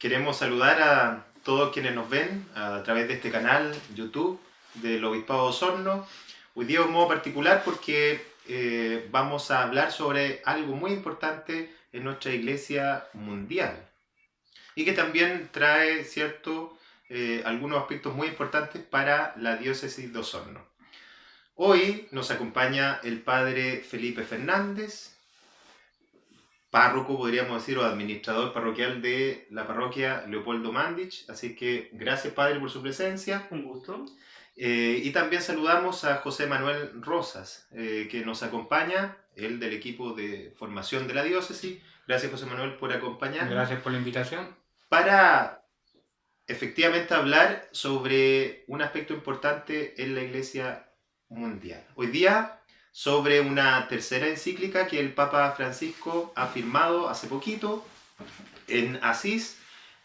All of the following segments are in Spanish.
Queremos saludar a todos quienes nos ven a través de este canal YouTube del Obispado de Osorno. Hoy día de un modo particular porque vamos a hablar sobre algo muy importante en nuestra iglesia mundial y que también trae, ¿cierto?, algunos aspectos muy importantes para la diócesis de Osorno. Hoy nos acompaña el padre Felipe Fernández, párroco, podríamos decir, o administrador parroquial de la parroquia Leopoldo Mandich. Así que gracias, padre, por su presencia. Un gusto. Y también saludamos a José Manuel Rosas, que nos acompaña, él del equipo de formación de la diócesis. Gracias, José Manuel, por acompañarnos. Gracias por la invitación. Para efectivamente hablar sobre un aspecto importante en la iglesia mundial. Hoy día, sobre una tercera encíclica que el Papa Francisco ha firmado hace poquito en Asís.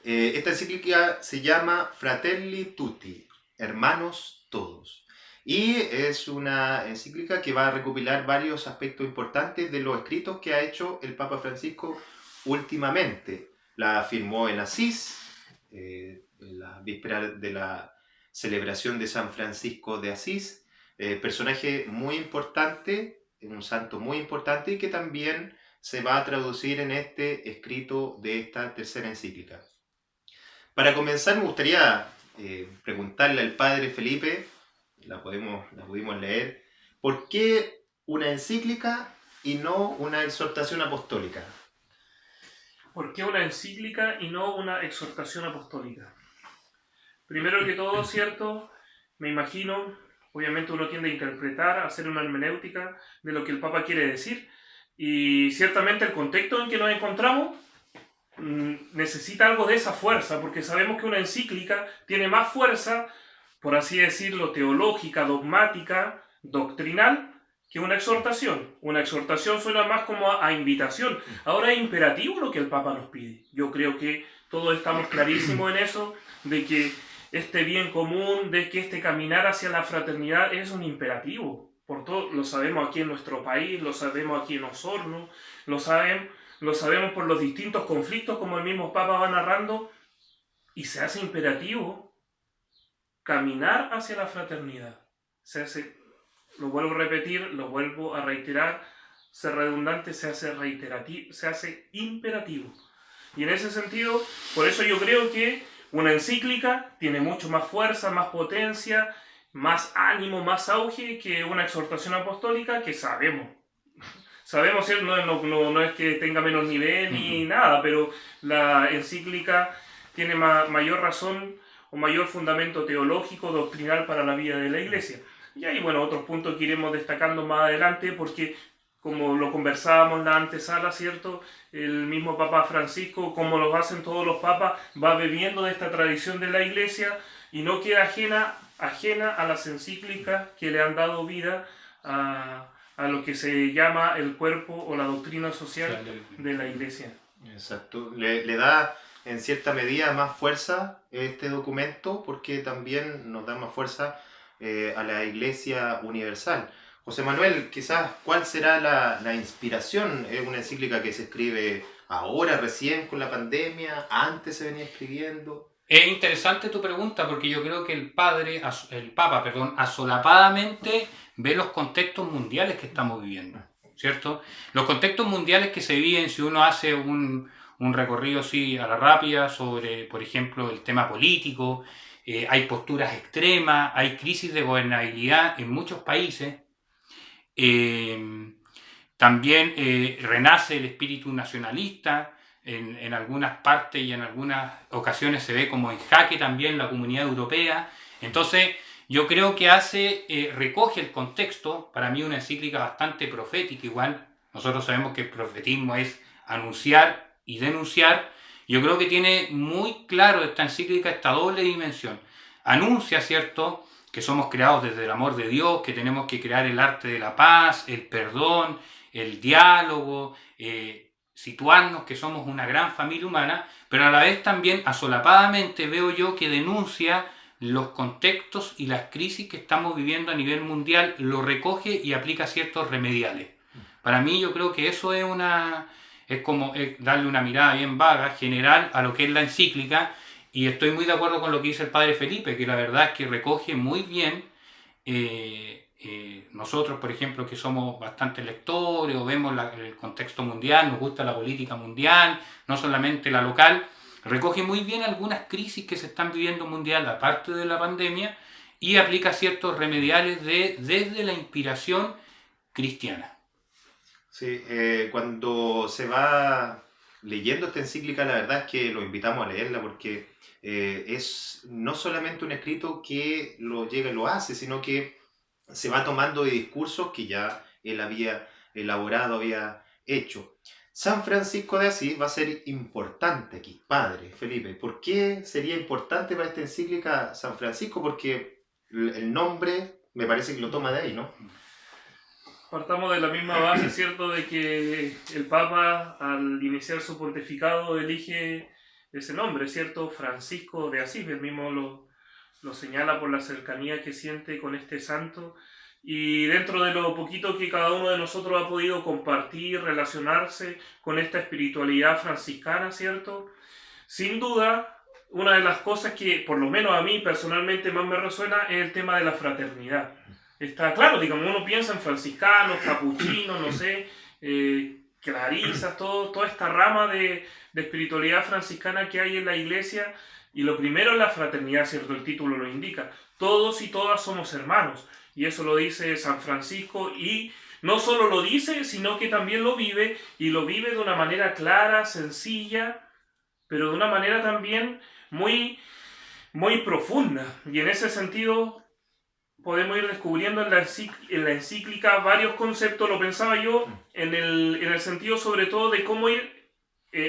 Esta encíclica se llama Fratelli Tutti, hermanos todos. Y es una encíclica que va a recopilar varios aspectos importantes de los escritos que ha hecho el Papa Francisco últimamente. La firmó en Asís, en la víspera de la celebración de San Francisco de Asís. Personaje muy importante, un santo muy importante y que también se va a traducir en este escrito de esta tercera encíclica. Para comenzar me gustaría preguntarle al padre Felipe, la pudimos leer, ¿por qué una encíclica y no una exhortación apostólica? ¿Por qué una encíclica y no una exhortación apostólica? Primero que todo, ¿cierto? Me imagino, obviamente uno tiende a interpretar, a hacer una hermenéutica de lo que el Papa quiere decir, y ciertamente el contexto en que nos encontramos necesita algo de esa fuerza, porque sabemos que una encíclica tiene más fuerza, por así decirlo, teológica, dogmática, doctrinal, que una exhortación. Una exhortación suena más como a invitación. Ahora es imperativo lo que el Papa nos pide. Yo creo que todos estamos clarísimos en eso, de que este bien común, de que este caminar hacia la fraternidad es un imperativo. Por todo, lo sabemos aquí en nuestro país, lo sabemos aquí en Osorno, lo sabemos por los distintos conflictos como el mismo Papa va narrando, y se hace imperativo caminar hacia la fraternidad. Se hace, lo vuelvo a repetir, lo vuelvo a reiterar, ser redundante, se hace reiterativo, se hace imperativo. Y en ese sentido, por eso yo creo que una encíclica tiene mucho más fuerza, más potencia, más ánimo, más auge que una exhortación apostólica que sabemos, no es que tenga menos nivel ni nada, pero la encíclica tiene mayor razón o mayor fundamento teológico, doctrinal para la vida de la Iglesia. Y hay, bueno, otros puntos que iremos destacando más adelante porque, como lo conversábamos en la antesala, ¿cierto? El mismo Papa Francisco, como lo hacen todos los papas, va bebiendo de esta tradición de la Iglesia y no queda ajena a las encíclicas que le han dado vida a lo que se llama el cuerpo o la doctrina social de la Iglesia. Exacto. Le da en cierta medida más fuerza este documento porque también nos da más fuerza a la Iglesia universal. José Manuel, quizás, ¿cuál será la inspiración? ¿Es una encíclica que se escribe ahora, recién, con la pandemia? ¿Antes se venía escribiendo? Es interesante tu pregunta porque yo creo que el Papa, asolapadamente ve los contextos mundiales que estamos viviendo, ¿cierto? Los contextos mundiales que se viven, si uno hace un recorrido así a la rápida sobre, por ejemplo, el tema político, hay posturas extremas, hay crisis de gobernabilidad en muchos países. También renace el espíritu nacionalista en algunas partes y en algunas ocasiones se ve como en jaque también la comunidad europea. Entonces yo creo que recoge el contexto, para mí una encíclica bastante profética igual. Nosotros sabemos que el profetismo es anunciar y denunciar. Yo creo que tiene muy claro esta encíclica esta doble dimensión. Anuncia, ¿cierto?, que somos creados desde el amor de Dios, que tenemos que crear el arte de la paz, el perdón, el diálogo, situarnos que somos una gran familia humana, pero a la vez también asolapadamente veo yo que denuncia los contextos y las crisis que estamos viviendo a nivel mundial, lo recoge y aplica ciertos remediales. Para mí yo creo que eso es es como darle una mirada bien vaga, general, a lo que es la encíclica, y estoy muy de acuerdo con lo que dice el padre Felipe, que la verdad es que recoge muy bien. Nosotros, por ejemplo, que somos bastante lectores o vemos el contexto mundial, nos gusta la política mundial, no solamente la local, recoge muy bien algunas crisis que se están viviendo mundial aparte de la pandemia y aplica ciertos remediales desde la inspiración cristiana. Sí, cuando se va leyendo esta encíclica, la verdad es que lo invitamos a leerla porque es no solamente un escrito que lo llega y lo hace, sino que se va tomando de discursos que ya él había elaborado, había hecho. San Francisco de Asís va a ser importante aquí, padre Felipe. ¿Por qué sería importante para esta encíclica San Francisco? Porque el nombre me parece que lo toma de ahí, ¿no? Partamos de la misma base, ¿cierto?, de que el Papa, al iniciar su pontificado, elige ese nombre, ¿cierto?, Francisco de Asís. Él mismo lo señala por la cercanía que siente con este santo. Y dentro de lo poquito que cada uno de nosotros ha podido compartir, relacionarse con esta espiritualidad franciscana, ¿cierto?, sin duda, una de las cosas que, por lo menos a mí personalmente, más me resuena es el tema de la fraternidad. Está claro, digamos, uno piensa en franciscanos, capuchinos, no sé, clarisas, toda esta rama de espiritualidad franciscana que hay en la iglesia, y lo primero es la fraternidad, ¿cierto? El título lo indica. Todos y todas somos hermanos, y eso lo dice San Francisco, y no solo lo dice, sino que también lo vive, y lo vive de una manera clara, sencilla, pero de una manera también muy, muy profunda, y en ese sentido podemos ir descubriendo en la encíclica varios conceptos. Lo pensaba yo en el sentido sobre todo de cómo ir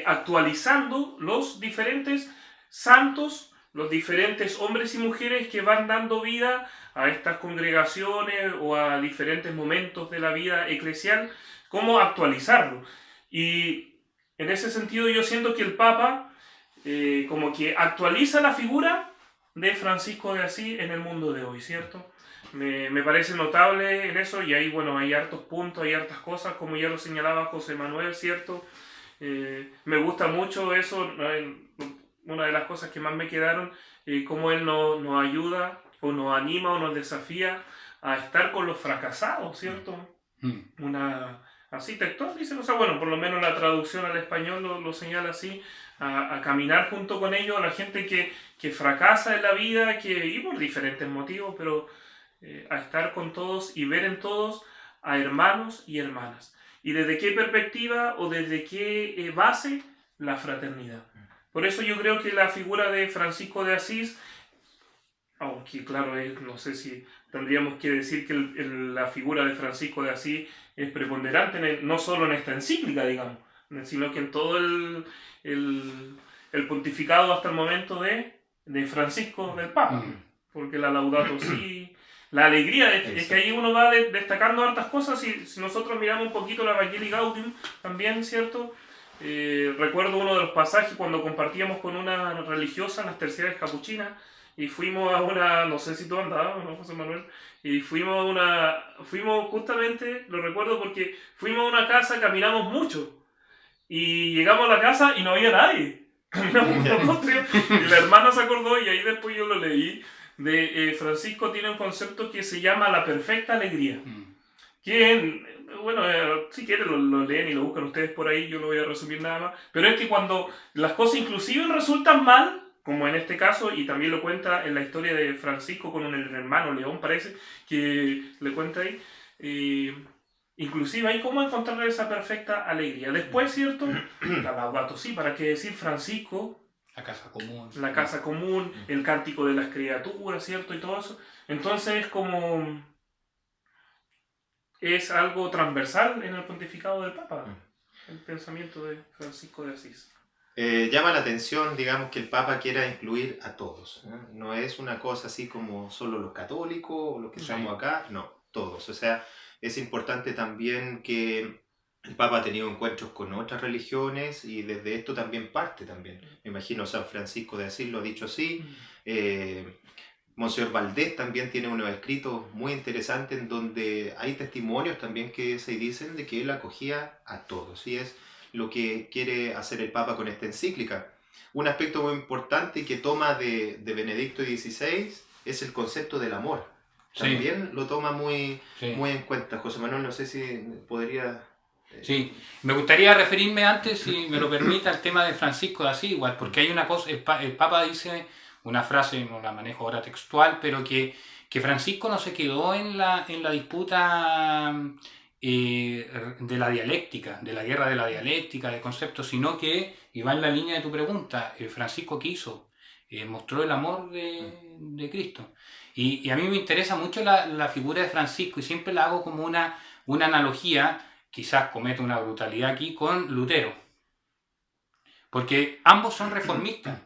actualizando los diferentes santos, los diferentes hombres y mujeres que van dando vida a estas congregaciones o a diferentes momentos de la vida eclesial, cómo actualizarlo. Y en ese sentido yo siento que el Papa como que actualiza la figura de Francisco de Asís en el mundo de hoy, ¿cierto? Me parece notable en eso, y ahí, bueno, hay hartos puntos, hay hartas cosas, como ya lo señalaba José Manuel, ¿cierto? Me gusta mucho eso, una de las cosas que más me quedaron, cómo él nos ayuda, o nos anima, o nos desafía a estar con los fracasados, ¿cierto? Así textual, dice, o sea, bueno, por lo menos la traducción al español lo señala así, a caminar junto con ellos, a la gente que fracasa en la vida, y por diferentes motivos, pero a estar con todos y ver en todos a hermanos y hermanas. ¿Y desde qué perspectiva o desde qué base? La fraternidad. Por eso yo creo que la figura de Francisco de Asís, aunque claro, no sé si tendríamos que decir que la figura de Francisco de Asís es preponderante, no solo en esta encíclica, digamos, sino que en todo el pontificado hasta el momento de Francisco del Papa, porque la Laudato Si, la alegría, es que ahí uno va destacando hartas cosas, y si nosotros miramos un poquito la Evangelii Gaudium también, ¿cierto? Recuerdo uno de los pasajes cuando compartíamos con una religiosa en las terciarias capuchinas, y fuimos a una, no sé si tú andabas, ¿no, José Manuel? Y fuimos justamente, lo recuerdo porque fuimos a una casa, caminamos mucho, y llegamos a la casa y no había nadie. Caminamos y la hermana se acordó, y ahí después yo lo leí, de Francisco tiene un concepto que se llama la perfecta alegría. Que, bueno, si quieren lo leen y lo buscan ustedes por ahí, yo lo voy a resumir nada más. Pero es que cuando las cosas inclusive resultan mal, como en este caso, y también lo cuenta en la historia de Francisco con el hermano León, parece, que le cuenta ahí, inclusive hay cómo encontrar esa perfecta alegría. Después, ¿cierto? La Laudato Si, ¿para qué decir Francisco? La casa común. La casa común, el cántico de las criaturas, ¿cierto? Y todo eso. Entonces, como es algo transversal en el pontificado del Papa, el pensamiento de Francisco de Asís. Llama la atención, digamos, que el Papa quiera incluir a todos. No es una cosa así como solo los católicos o los que estamos acá, no, todos. O sea, es importante también que el Papa ha tenido encuentros con otras religiones, y desde esto también parte también. Me imagino San Francisco de Asís lo ha dicho así. Monseñor Valdés también tiene unos escritos muy interesantes en donde hay testimonios también que se dicen de que él acogía a todos. Y es lo que quiere hacer el Papa con esta encíclica. Un aspecto muy importante que toma de Benedicto XVI es el concepto del amor. También lo toma muy en cuenta. José Manuel, no sé si podría... Sí, me gustaría referirme antes, si me lo permite, al tema de Francisco de Asís, igual, porque hay una cosa, el Papa dice una frase, no la manejo ahora textual, pero que Francisco no se quedó en la disputa de la dialéctica, de la guerra de la dialéctica, de conceptos, sino que, y va en la línea de tu pregunta, Francisco ¿qué hizo? Mostró el amor de Cristo. Y a mí me interesa mucho la figura de Francisco y siempre la hago como una analogía, quizás cometo una brutalidad aquí, con Lutero. Porque ambos son reformistas.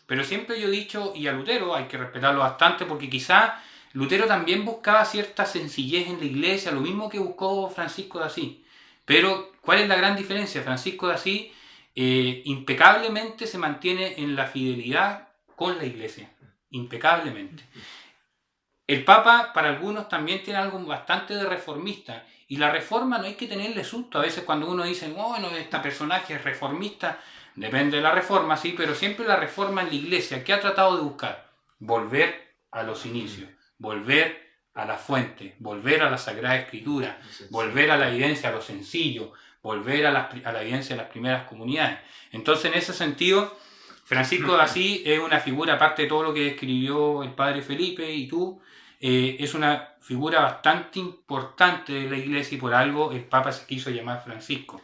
Pero siempre yo he dicho, y a Lutero hay que respetarlo bastante, porque quizás Lutero también buscaba cierta sencillez en la iglesia, lo mismo que buscó Francisco de Asís. Pero, ¿cuál es la gran diferencia? Francisco de Asís impecablemente se mantiene en la fidelidad con la iglesia. Impecablemente. El Papa, para algunos, también tiene algo bastante de reformista. Y la reforma no hay que tenerle susto. A veces cuando uno dice, bueno, este personaje es reformista, depende de la reforma, sí, pero siempre la reforma en la iglesia, ¿qué ha tratado de buscar? Volver a los inicios, volver a la fuente, volver a la Sagrada Escritura, volver a la evidencia, a lo sencillo, volver a la evidencia de las primeras comunidades. Entonces, en ese sentido, Francisco de Asís es una figura, aparte de todo lo que escribió el padre Felipe y tú, es una figura bastante importante de la iglesia y por algo el Papa se quiso llamar Francisco.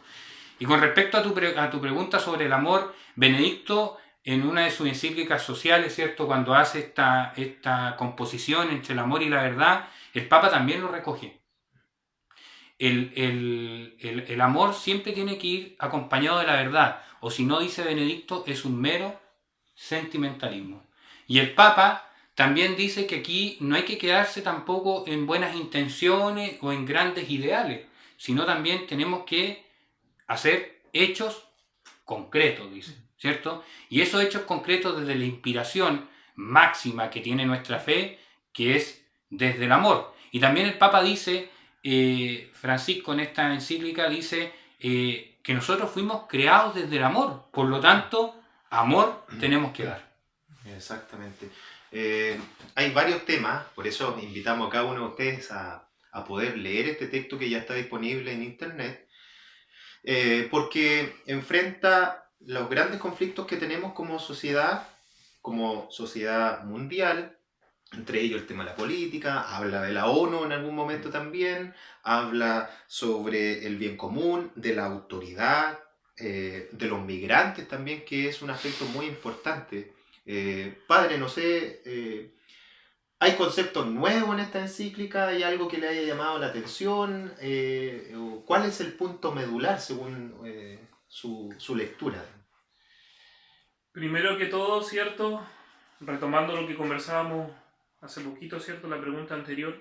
Y con respecto a tu pregunta sobre el amor, Benedicto, en una de sus encíclicas sociales, ¿cierto? Cuando hace esta composición entre el amor y la verdad, el Papa también lo recoge. El amor siempre tiene que ir acompañado de la verdad, o si no, dice Benedicto, es un mero sentimentalismo. Y el Papa también dice que aquí no hay que quedarse tampoco en buenas intenciones o en grandes ideales, sino también tenemos que hacer hechos concretos, dice, ¿cierto? Y esos hechos concretos desde la inspiración máxima que tiene nuestra fe, que es desde el amor. Y también el Papa dice, Francisco en esta encíclica dice que nosotros fuimos creados desde el amor, por lo tanto, amor tenemos que dar. Exactamente. Hay varios temas, por eso invitamos a cada uno de ustedes a poder leer este texto que ya está disponible en internet, porque enfrenta los grandes conflictos que tenemos como sociedad mundial, entre ellos el tema de la política, habla de la ONU en algún momento también, habla sobre el bien común, de la autoridad, de los migrantes también, que es un aspecto muy importante. Padre, no sé, ¿hay conceptos nuevos en esta encíclica? ¿Hay algo que le haya llamado la atención? ¿Cuál es el punto medular según su lectura? Primero que todo, ¿cierto? Retomando lo que conversábamos hace poquito, ¿cierto? La pregunta anterior,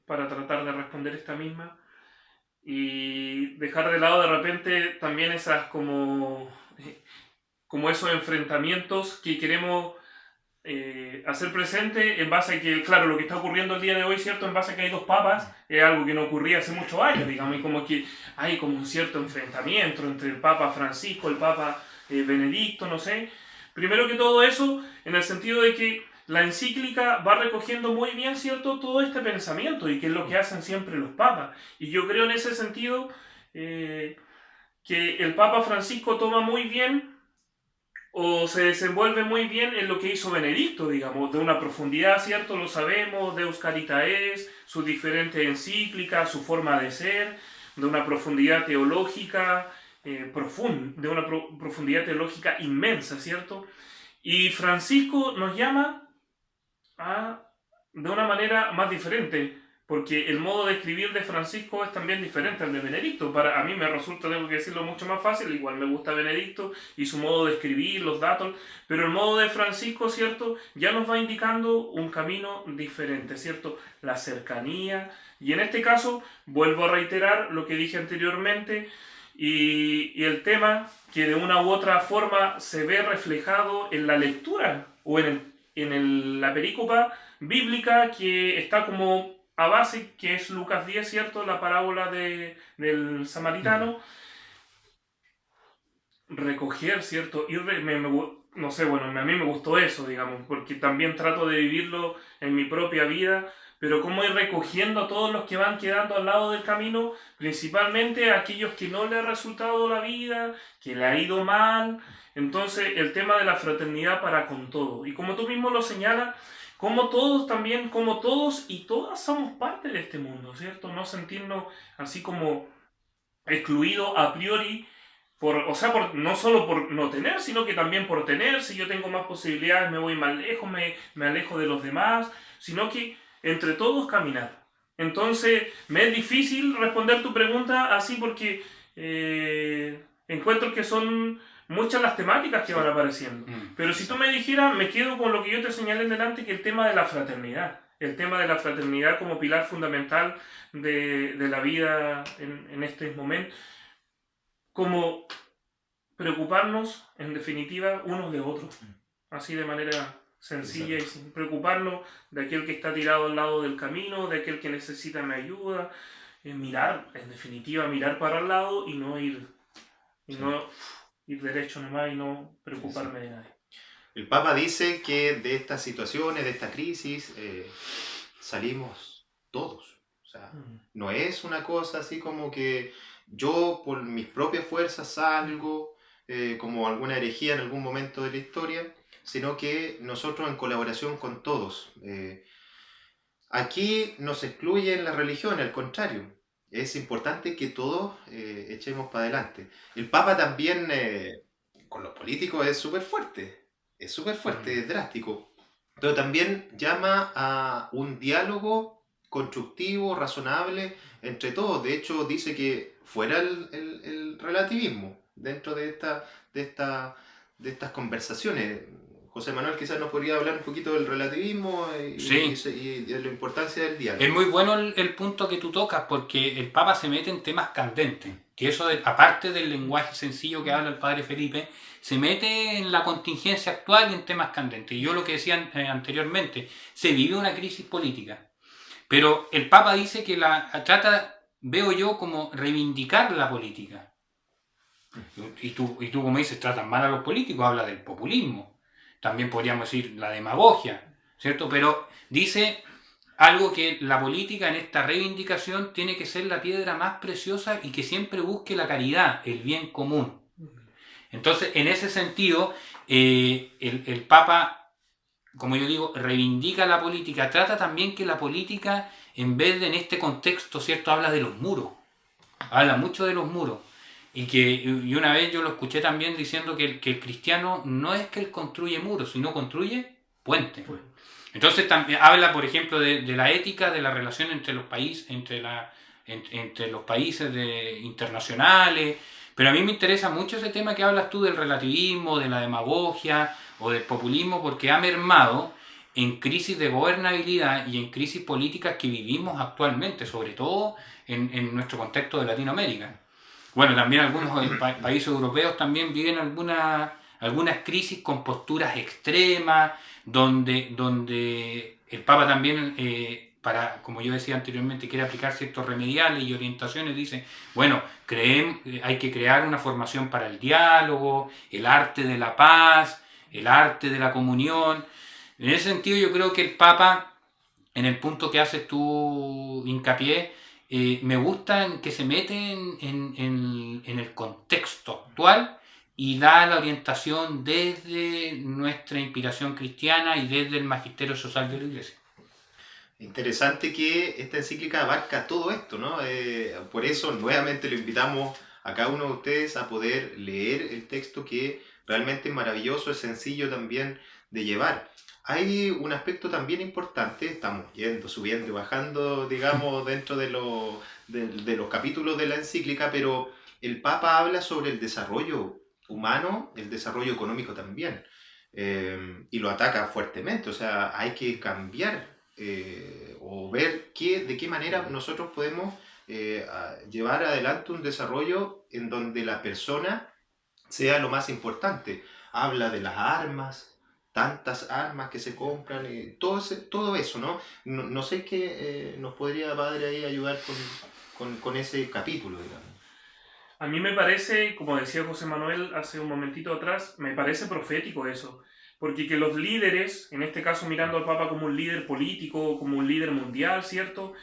para tratar de responder esta misma. Y dejar de lado de repente también esas como esos enfrentamientos que queremos hacer presente en base a que, claro, lo que está ocurriendo el día de hoy, ¿cierto? En base a que hay dos papas, es algo que no ocurría hace muchos años, digamos, y como que hay como un cierto enfrentamiento entre el Papa Francisco, el Papa Benedicto, no sé. Primero que todo eso, en el sentido de que la encíclica va recogiendo muy bien, ¿cierto?, todo este pensamiento, y que es lo que hacen siempre los papas. Y yo creo en ese sentido que el Papa Francisco toma muy bien o se desenvuelve muy bien en lo que hizo Benedicto, digamos, de una profundidad, ¿cierto? Lo sabemos, Deus Caritatis, sus diferentes encíclicas, su forma de ser, de una profundidad teológica profunda, de una profundidad teológica inmensa, ¿cierto? Y Francisco nos llama de una manera más diferente, porque el modo de escribir de Francisco es también diferente al de Benedicto. A mí me resulta, tengo que decirlo, mucho más fácil. Igual me gusta Benedicto y su modo de escribir, los datos, pero el modo de Francisco, ¿cierto?, ya nos va indicando un camino diferente, ¿cierto? La cercanía. Y en este caso, vuelvo a reiterar lo que dije anteriormente, y el tema que de una u otra forma se ve reflejado en la lectura o en la perícopa bíblica que está como a base, que es Lucas 10, ¿cierto? La parábola del samaritano. recoger, ¿cierto? No sé, bueno, a mí me gustó eso, digamos, porque también trato de vivirlo en mi propia vida, pero cómo ir recogiendo a todos los que van quedando al lado del camino, principalmente a aquellos que no le ha resultado la vida, que le ha ido mal. Entonces, el tema de la fraternidad para con todo. Y como tú mismo lo señalas, como todos también, como todos y todas somos parte de este mundo, ¿cierto? No sentirnos así como excluidos a priori o sea, no solo por no tener, sino que también por tener. Si yo tengo más posibilidades, me voy más lejos, me alejo de los demás, sino que entre todos caminar. Entonces, me es difícil responder tu pregunta así porque encuentro que son muchas las temáticas que Sí. van apareciendo. Pero si tú me dijeras, me quedo con lo que yo te señalé en delante, que el tema de la fraternidad. El tema de la fraternidad como pilar fundamental de la vida en este momento, como preocuparnos, en definitiva, unos de otros. Así de manera sencilla. Exacto. Y sin preocuparnos de aquel que está tirado al lado del camino, de aquel que necesita mi ayuda. Mirar, en definitiva, mirar para el lado y no ir, no ir derecho nomás y no preocuparme de nadie. El Papa dice que de estas situaciones, de esta crisis, salimos todos. O sea, no es una cosa así como que yo por mis propias fuerzas salgo como alguna herejía en algún momento de la historia, sino que nosotros en colaboración con todos. Aquí no se excluye la religión, al contrario. Es importante que todos echemos para adelante. El Papa también con los políticos es súper fuerte. Es súper fuerte, es drástico. Pero también llama a un diálogo constructivo, razonable entre todos. De hecho, dice que fuera el relativismo dentro de estas conversaciones. José Manuel quizás nos podría hablar un poquito del relativismo y de la importancia del diálogo. Es muy bueno el punto que tú tocas, porque el Papa se mete en temas candentes, que eso, aparte del lenguaje sencillo que habla el padre Felipe, se mete en la contingencia actual y en temas candentes. Y yo lo que decía anteriormente, se vive una crisis política, pero el Papa dice que veo yo como reivindicar la política. Y tú como dices, tratan mal a los políticos, habla del populismo. También podríamos decir la demagogia, ¿cierto? Pero dice algo que la política en esta reivindicación tiene que ser la piedra más preciosa y que siempre busque la caridad, el bien común. Entonces, en ese sentido, el Papa, como yo digo, reivindica la política, trata también que la política, en vez de en este contexto, ¿cierto?, habla de los muros, habla mucho de los muros. Y una vez yo lo escuché también diciendo que el cristiano no es que él construye muros, sino construye puentes. Entonces también habla, por ejemplo, de la ética, de la relación entre los países, entre los países internacionales. Pero a mí me interesa mucho ese tema que hablas tú del relativismo, de la demagogia o del populismo, porque ha mermado en crisis de gobernabilidad y en crisis políticas que vivimos actualmente, sobre todo en nuestro contexto de Latinoamérica. Bueno, también algunos países europeos también viven algunas crisis con posturas extremas, donde el Papa también, como yo decía anteriormente, quiere aplicar ciertos remediales y orientaciones, dice, bueno, hay que crear una formación para el diálogo, el arte de la paz, el arte de la comunión. En ese sentido yo creo que el Papa, en el punto que haces tú hincapié, me gusta que se mete en el contexto actual y da la orientación desde nuestra inspiración cristiana y desde el magisterio social de la Iglesia. Interesante que esta encíclica abarca todo esto, ¿no? Por eso nuevamente lo invitamos a cada uno de ustedes a poder leer el texto, que realmente es maravilloso, es sencillo también de llevar. Hay un aspecto también importante, estamos yendo, subiendo y bajando, digamos, dentro de los capítulos de la encíclica, pero el Papa habla sobre el desarrollo humano, el desarrollo económico también, y lo ataca fuertemente. O sea, hay que cambiar o ver de qué manera nosotros podemos llevar adelante un desarrollo en donde la persona sea lo más importante. Habla de las armas, tantas armas que se compran, todo eso, ¿no? No sé qué nos podría, padre, ahí ayudar con ese capítulo, digamos. A mí me parece, como decía José Manuel hace un momentito atrás, me parece profético eso. Porque que los líderes, en este caso mirando al Papa como un líder político, como un líder mundial, ¿cierto?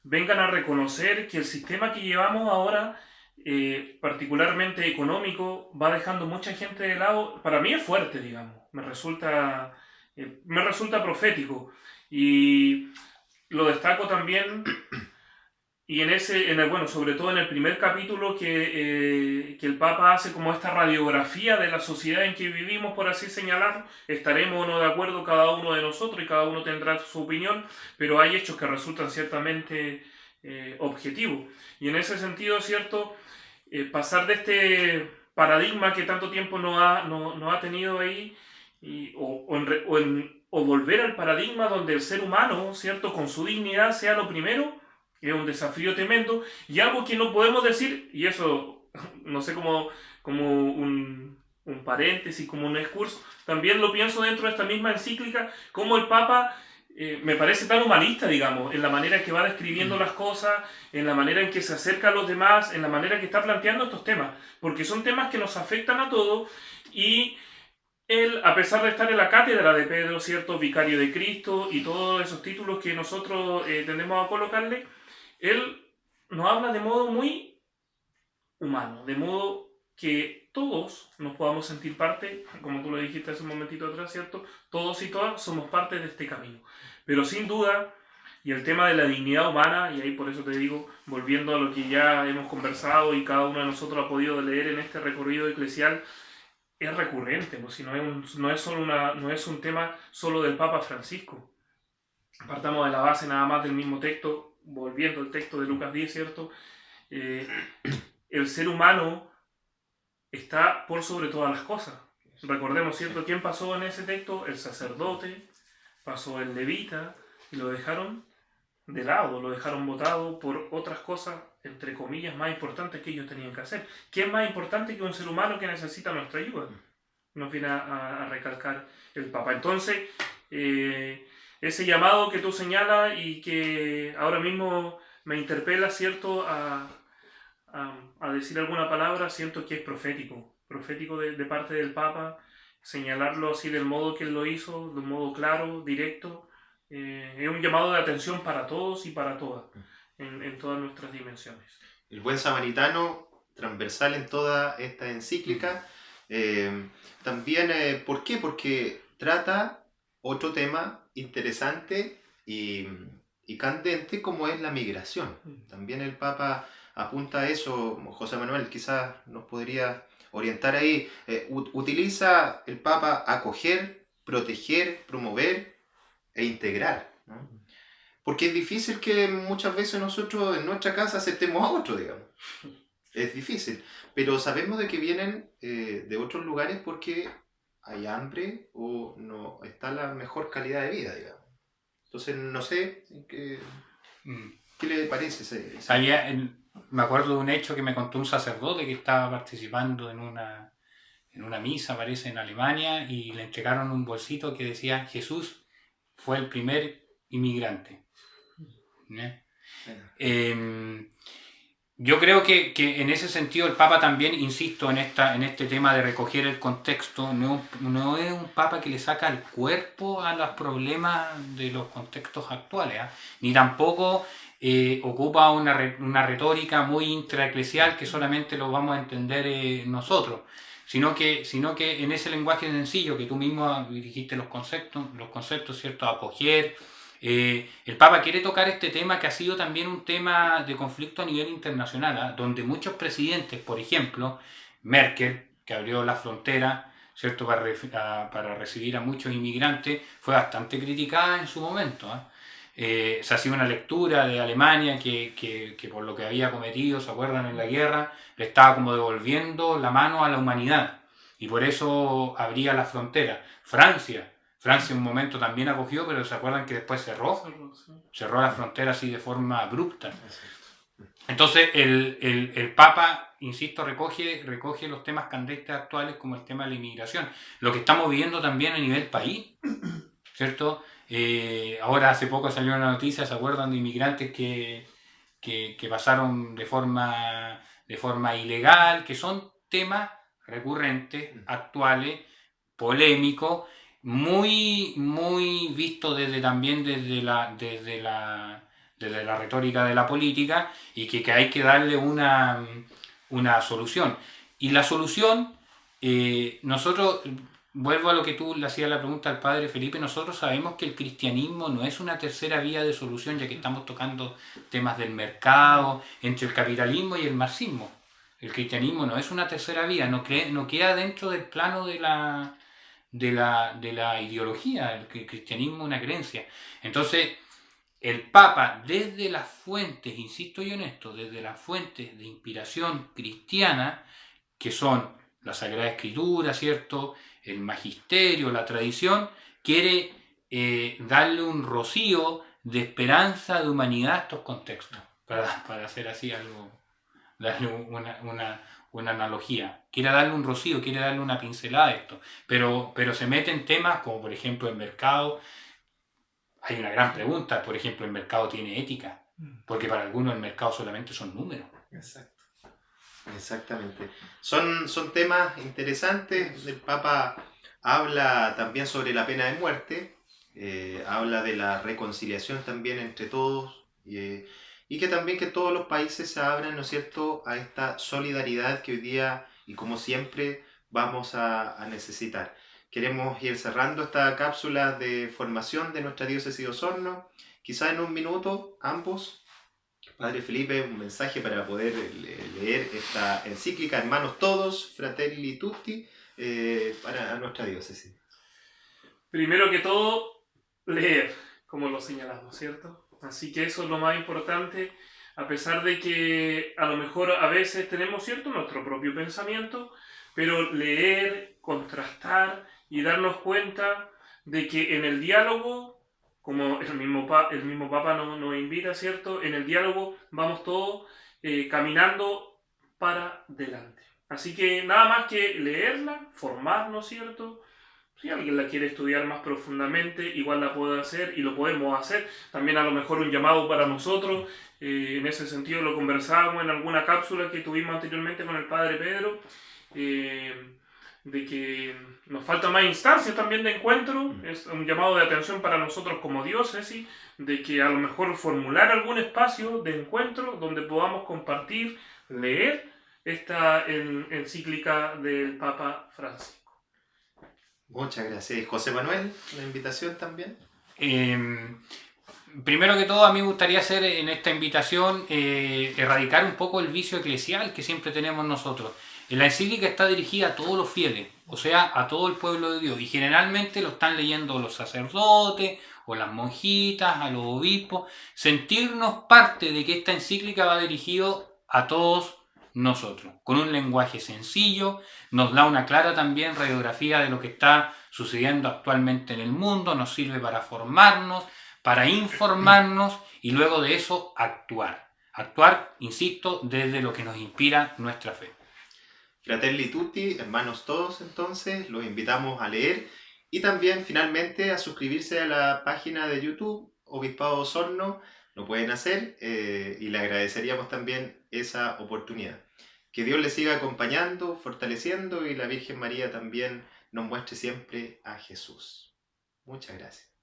Vengan a reconocer que el sistema que llevamos ahora, particularmente económico, va dejando mucha gente de lado. Para mí es fuerte, digamos. Me resulta profético. Y lo destaco también. Y bueno, sobre todo en el primer capítulo que el Papa hace como esta radiografía de la sociedad en que vivimos, por así señalar, estaremos o no de acuerdo cada uno de nosotros y cada uno tendrá su opinión, pero hay hechos que resultan ciertamente objetivos. Y en ese sentido, ¿cierto? Pasar de este paradigma que tanto tiempo no ha tenido ahí, o volver al paradigma donde el ser humano, ¿cierto? Con su dignidad sea lo primero, es un desafío tremendo y algo que no podemos decir, y eso no sé, como un paréntesis, como un excurso, también lo pienso dentro de esta misma encíclica, como el Papa me parece tan humanista, digamos, en la manera en que va describiendo las cosas, en la manera en que se acerca a los demás, en la manera en que está planteando estos temas, porque son temas que nos afectan a todos y él, a pesar de estar en la cátedra de Pedro, ¿cierto? Vicario de Cristo y todos esos títulos que nosotros tendemos a colocarle, él nos habla de modo muy humano, de modo que todos nos podamos sentir parte, como tú lo dijiste hace un momentito atrás, ¿cierto? Todos y todas somos parte de este camino. Pero sin duda, y el tema de la dignidad humana, y ahí por eso te digo, volviendo a lo que ya hemos conversado y cada uno de nosotros ha podido leer en este recorrido eclesial, es recurrente, pues si no es un tema solo del Papa Francisco. Partamos de la base nada más del mismo texto, volviendo al texto de Lucas 10, ¿cierto? El ser humano está por sobre todas las cosas. Recordemos, ¿cierto? ¿Quién pasó en ese texto? El sacerdote, pasó el levita, y lo dejaron de lado, lo dejaron botado por otras cosas, entre comillas, más importantes que ellos tenían que hacer. ¿Qué es más importante que un ser humano que necesita nuestra ayuda? Nos viene a recalcar el Papa. Entonces, ese llamado que tú señalas y que ahora mismo me interpela, ¿cierto?, a decir alguna palabra, siento que es profético de parte del Papa, señalarlo así del modo que él lo hizo, de un modo claro, directo. Es un llamado de atención para todos y para todas, en todas nuestras dimensiones. El buen samaritano, transversal en toda esta encíclica. También, ¿por qué? Porque trata otro tema interesante y candente como es la migración. También el Papa apunta a eso. José Manuel quizás nos podría orientar ahí. Utiliza el Papa acoger, proteger, promover e integrar, ¿no? Porque es difícil que muchas veces nosotros en nuestra casa aceptemos a otro, digamos. Es difícil, pero sabemos de que vienen de otros lugares porque hay hambre o no está la mejor calidad de vida, digamos. Entonces, no sé, ¿qué le parece me acuerdo de un hecho que me contó un sacerdote que estaba participando en una misa, parece, en Alemania, y le entregaron un bolsito que decía: Jesús fue el primer inmigrante. Yo creo que en ese sentido el Papa también, insisto, en este tema de recoger el contexto, no es un Papa que le saca el cuerpo a los problemas de los contextos actuales, ni tampoco ocupa una retórica muy intraeclesial que solamente lo vamos a entender nosotros, sino que en ese lenguaje sencillo que tú mismo dijiste los conceptos, ¿cierto? Acoger. El Papa quiere tocar este tema que ha sido también un tema de conflicto a nivel internacional, donde muchos presidentes, por ejemplo, Merkel, que abrió la frontera, ¿cierto?, para recibir a muchos inmigrantes, fue bastante criticada en su momento. Se hacía una lectura de Alemania que por lo que había cometido, ¿se acuerdan?, en la guerra, le estaba como devolviendo la mano a la humanidad, y por eso abría la frontera. Francia en un momento también acogió, pero ¿se acuerdan que después cerró la frontera así de forma abrupta? Entonces el Papa, insisto, recoge los temas candentes actuales como el tema de la inmigración, lo que estamos viviendo también a nivel país, ¿cierto? Ahora hace poco salió una noticia, ¿se acuerdan?, de inmigrantes que pasaron de forma de forma ilegal, que son temas recurrentes, actuales, polémicos, muy vistos también desde la retórica de la política, y que hay que darle una solución. Y la solución, nosotros, vuelvo a lo que tú le hacías la pregunta al padre Felipe, nosotros sabemos que el cristianismo no es una tercera vía de solución, ya que estamos tocando temas del mercado, entre el capitalismo y el marxismo. El cristianismo no es una tercera vía, no queda dentro del plano de la ideología. El cristianismo es una creencia. Entonces, el Papa, desde las fuentes, insisto yo en esto, desde las fuentes de inspiración cristiana, que son la Sagrada Escritura, ¿cierto?, el magisterio, la tradición, quiere darle un rocío de esperanza, de humanidad a estos contextos, para hacer así algo, darle una analogía. Quiere darle un rocío, quiere darle una pincelada a esto, pero se mete en temas como, por ejemplo, el mercado. Hay una gran pregunta, por ejemplo, ¿el mercado tiene ética? Porque para algunos el mercado solamente son números. Exacto. Exactamente. Son temas interesantes. El Papa habla también sobre la pena de muerte, habla de la reconciliación también entre todos, y que también que todos los países se abran, ¿no es cierto?, a esta solidaridad que hoy día y como siempre vamos a necesitar. Queremos ir cerrando esta cápsula de formación de nuestra diócesis de Osorno. Quizá en un minuto, ambos, Padre Felipe, un mensaje para poder leer esta encíclica, Hermanos Todos, Fratelli Tutti, para nuestra diócesis. Primero que todo, leer, como lo señalamos, ¿cierto? Así que eso es lo más importante, a pesar de que a lo mejor a veces tenemos, ¿cierto?, nuestro propio pensamiento, pero leer, contrastar y darnos cuenta de que en el diálogo, como el mismo Papa nos invita, ¿cierto?, en el diálogo vamos todos caminando para delante. Así que nada más que leerla, formarnos, ¿cierto? Si alguien la quiere estudiar más profundamente, igual la puede hacer y lo podemos hacer. También a lo mejor un llamado para nosotros. En ese sentido lo conversábamos en alguna cápsula que tuvimos anteriormente con el Padre Pedro, de que nos falta más instancias también de encuentro. Es un llamado de atención para nosotros como diócesis, de que a lo mejor formular algún espacio de encuentro donde podamos compartir, leer esta encíclica del Papa Francisco. Muchas gracias. José Manuel, la invitación también. Primero que todo, a mí me gustaría hacer en esta invitación erradicar un poco el vicio eclesial que siempre tenemos nosotros. La encíclica está dirigida a todos los fieles, o sea, a todo el pueblo de Dios, y generalmente lo están leyendo los sacerdotes o las monjitas, a los obispos. Sentirnos parte de que esta encíclica va dirigido a todos nosotros, con un lenguaje sencillo, nos da una clara también radiografía de lo que está sucediendo actualmente en el mundo, nos sirve para formarnos, para informarnos y luego de eso actuar. Actuar, insisto, desde lo que nos inspira nuestra fe. Fratelli Tutti, hermanos todos, entonces, los invitamos a leer y también finalmente a suscribirse a la página de YouTube, Obispado Osorno. Lo pueden hacer y le agradeceríamos también esa oportunidad. Que Dios les siga acompañando, fortaleciendo, y la Virgen María también nos muestre siempre a Jesús. Muchas gracias.